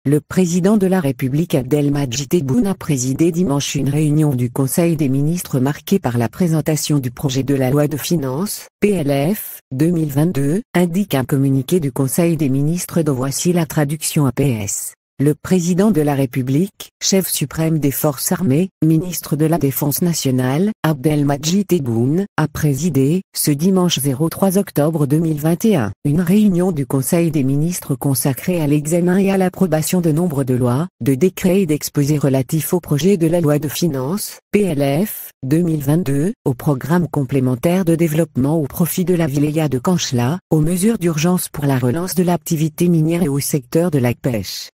Le président de la République Abdelmadjid Tebboune a présidé dimanche une réunion du Conseil des ministres marquée par la présentation du projet de la loi de finances, PLF, 2022, indique un communiqué du Conseil des ministres dont voici la traduction APS. Le président de la République, chef suprême des forces armées, ministre de la Défense nationale, Abdelmadjid Tebboune, a présidé, ce dimanche 03 octobre 2021, une réunion du Conseil des ministres consacrée à l'examen et à l'approbation de nombre de lois, de décrets et d'exposés relatifs au projet de la loi de finances, PLF, 2022, au programme complémentaire de développement au profit de la wilaya de Kanchla, aux mesures d'urgence pour la relance de l'activité minière et au secteur de la pêche.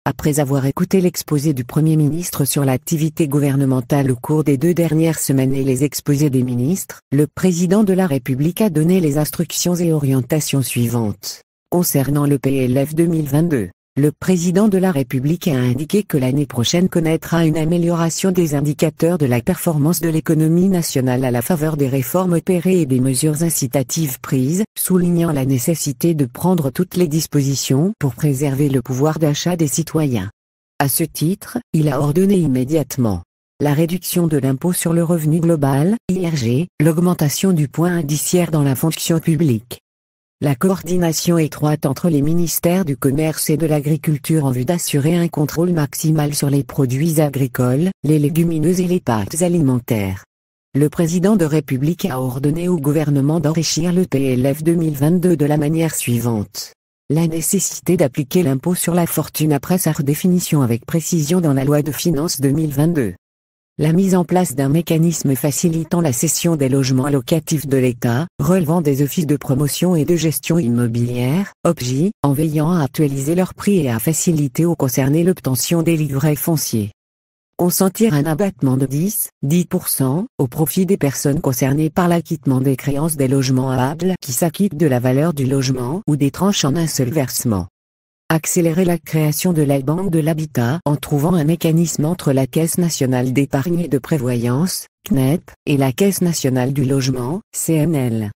Après avoir écouté l'exposé du Premier ministre sur l'activité gouvernementale au cours des 2 dernières semaines et les exposés des ministres, le président de la République a donné les instructions et orientations suivantes. Concernant le PLF 2022, le président de la République a indiqué que l'année prochaine connaîtra une amélioration des indicateurs de la performance de l'économie nationale à la faveur des réformes opérées et des mesures incitatives prises, soulignant la nécessité de prendre toutes les dispositions pour préserver le pouvoir d'achat des citoyens. À ce titre, il a ordonné immédiatement la réduction de l'impôt sur le revenu global, IRG, l'augmentation du point indiciaire dans la fonction publique, la coordination étroite entre les ministères du Commerce et de l'Agriculture en vue d'assurer un contrôle maximal sur les produits agricoles, les légumineuses et les pâtes alimentaires. Le président de République a ordonné au gouvernement d'enrichir le PLF 2022 de la manière suivante. La nécessité d'appliquer l'impôt sur la fortune après sa redéfinition avec précision dans la loi de finances 2022. La mise en place d'un mécanisme facilitant la cession des logements locatifs de l'État, relevant des offices de promotion et de gestion immobilière, OPJ, en veillant à actualiser leurs prix et à faciliter aux concernés l'obtention des livrets fonciers. Consentir un abattement de 10% au profit des personnes concernées par l'acquittement des créances des logements AABL qui s'acquittent de la valeur du logement ou des tranches en un seul versement. Accélérer la création de la Banque de l'Habitat en trouvant un mécanisme entre la Caisse nationale d'épargne et de prévoyance, CNEP, et la Caisse nationale du logement, CNL.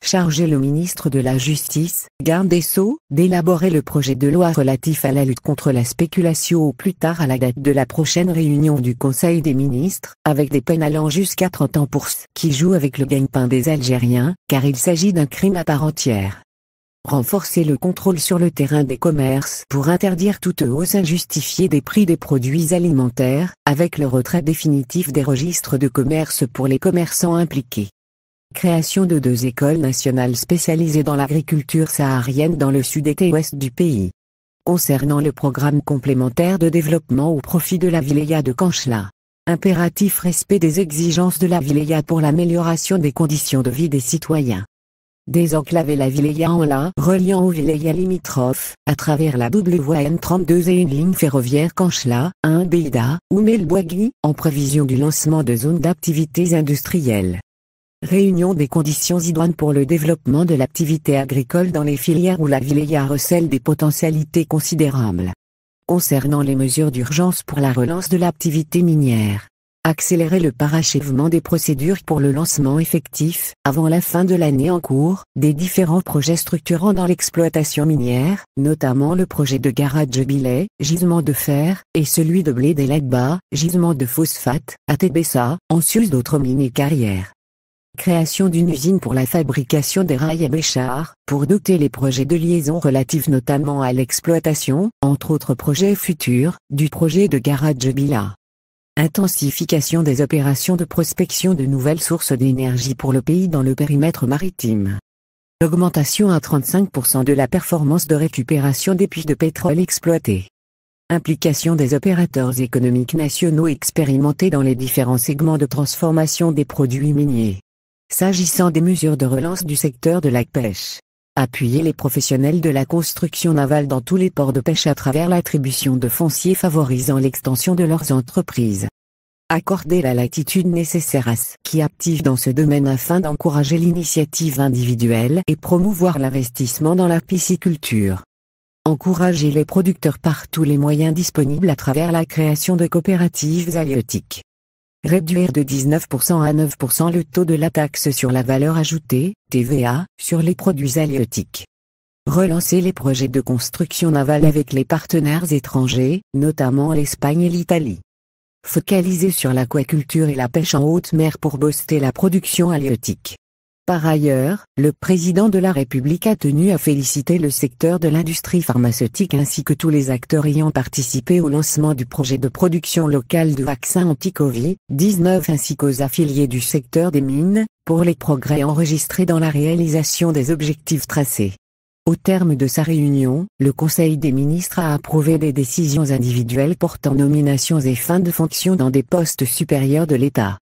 Charger le ministre de la Justice, garde des Sceaux, d'élaborer le projet de loi relatif à la lutte contre la spéculation au plus tard à la date de la prochaine réunion du Conseil des ministres, avec des peines allant jusqu'à 30 ans pour ceux qui jouent avec le gagne-pain des Algériens, car il s'agit d'un crime à part entière. Renforcer le contrôle sur le terrain des commerces pour interdire toute hausse injustifiée des prix des produits alimentaires, avec le retrait définitif des registres de commerce pour les commerçants impliqués. Création de 2 écoles nationales spécialisées dans l'agriculture saharienne dans le sud et ouest du pays. Concernant le programme complémentaire de développement au profit de la wilaya de Kanchla. Impératif respect des exigences de la wilaya pour l'amélioration des conditions de vie des citoyens. Désenclaver la wilaya en la reliant aux wilayas limitrophes, à travers la double voie N32 et une ligne ferroviaire Kanchla, Beida, ou Melbougui, en prévision du lancement de zones d'activités industrielles. Réunion des conditions idoines pour le développement de l'activité agricole dans les filières où la wilaya recèle des potentialités considérables. Concernant les mesures d'urgence pour la relance de l'activité minière. Accélérer le parachèvement des procédures pour le lancement effectif, avant la fin de l'année en cours, des différents projets structurants dans l'exploitation minière, notamment le projet de Garage Billet, gisement de fer, et celui de Bled El Agba, gisement de phosphate, à Tébessa, en sus d'autres mini-carrières. Création d'une usine pour la fabrication des rails à Béchar, pour doter les projets de liaison relatifs notamment à l'exploitation, entre autres projets futurs, du projet de Garage Billet. Intensification des opérations de prospection de nouvelles sources d'énergie pour le pays dans le périmètre maritime. Augmentation à 35% de la performance de récupération des puits de pétrole exploités. Implication des opérateurs économiques nationaux expérimentés dans les différents segments de transformation des produits miniers. S'agissant des mesures de relance du secteur de la pêche. Appuyer les professionnels de la construction navale dans tous les ports de pêche à travers l'attribution de fonciers favorisant l'extension de leurs entreprises. Accorder la latitude nécessaire à ceux qui activent dans ce domaine afin d'encourager l'initiative individuelle et promouvoir l'investissement dans la pisciculture. Encourager les producteurs par tous les moyens disponibles à travers la création de coopératives halieutiques. Réduire de 19% à 9% le taux de la taxe sur la valeur ajoutée, TVA, sur les produits halieutiques. Relancer les projets de construction navale avec les partenaires étrangers, notamment l'Espagne et l'Italie. Focaliser sur l'aquaculture et la pêche en haute mer pour booster la production halieutique. Par ailleurs, le président de la République a tenu à féliciter le secteur de l'industrie pharmaceutique ainsi que tous les acteurs ayant participé au lancement du projet de production locale de vaccins anti-Covid-19 ainsi qu'aux affiliés du secteur des mines, pour les progrès enregistrés dans la réalisation des objectifs tracés. Au terme de sa réunion, le Conseil des ministres a approuvé des décisions individuelles portant nominations et fin de fonction dans des postes supérieurs de l'État.